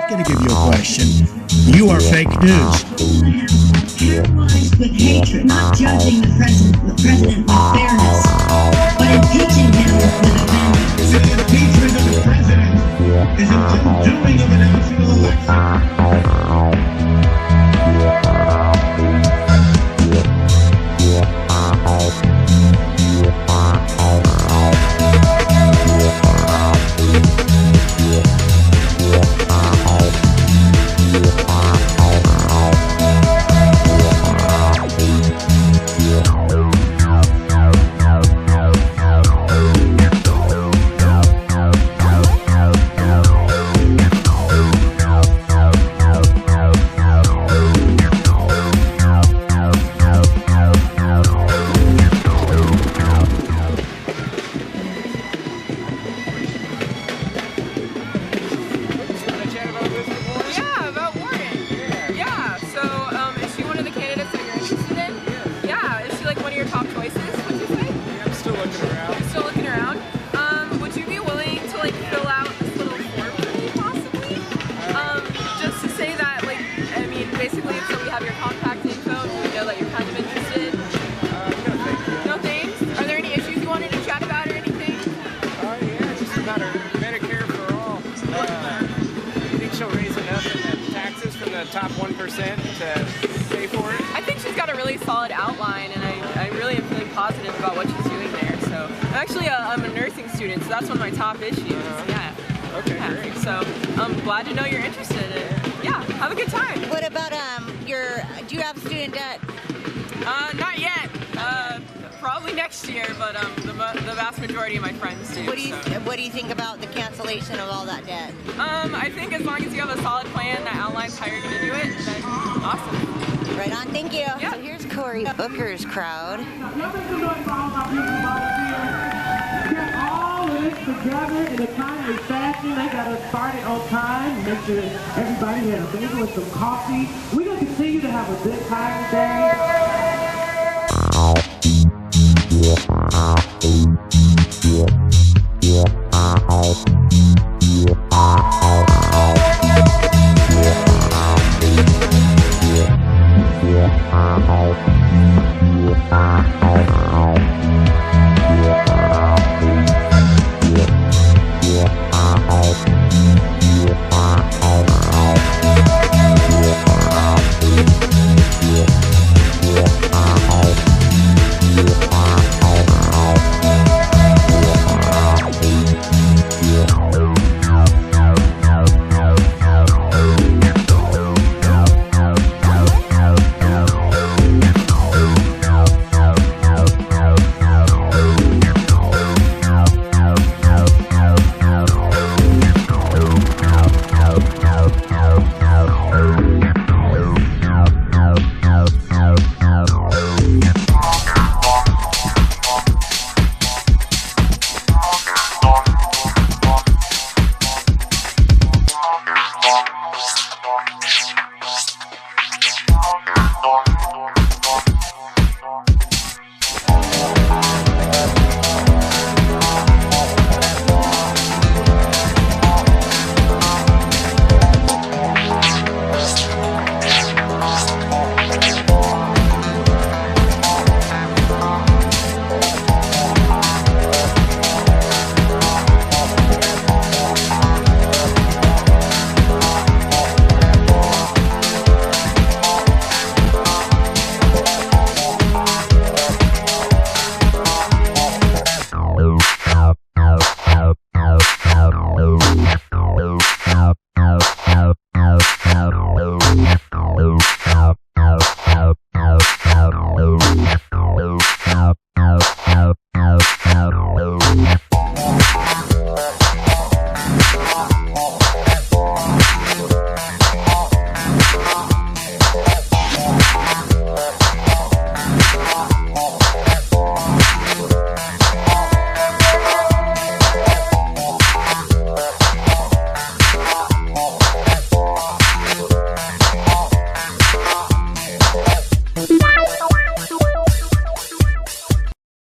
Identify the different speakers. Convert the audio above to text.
Speaker 1: not going to give you a question. You are fake news.
Speaker 2: Paralyzed with hatred, not judging the president with fairness, but impeaching him with a vengeance.
Speaker 3: The impeachment of the president is an undoing of a national election.
Speaker 4: Top 1% to pay for it?
Speaker 5: I think she's got a really solid outline, and I really am feeling positive about what she's doing there. So I'm a nursing student, so that's one of my top issues. Yeah.
Speaker 4: Okay, great.
Speaker 5: So I'm glad to know you're interested. Yeah, have a good time.
Speaker 6: What about do you have student debt?
Speaker 5: Not yet. Probably next year, but the vast majority of my friends do.
Speaker 6: What do you think about the cancellation of all that debt?
Speaker 5: I think as long as you have a solid plan that outlines how you're going to do it, then awesome.
Speaker 6: Right on, thank you.
Speaker 5: Yeah.
Speaker 6: So here's Cory Booker's crowd.
Speaker 7: Get all this together in a timely fashion. They got us started on time. Make sure everybody had a bagel with some coffee. We're going to continue to have a good time today.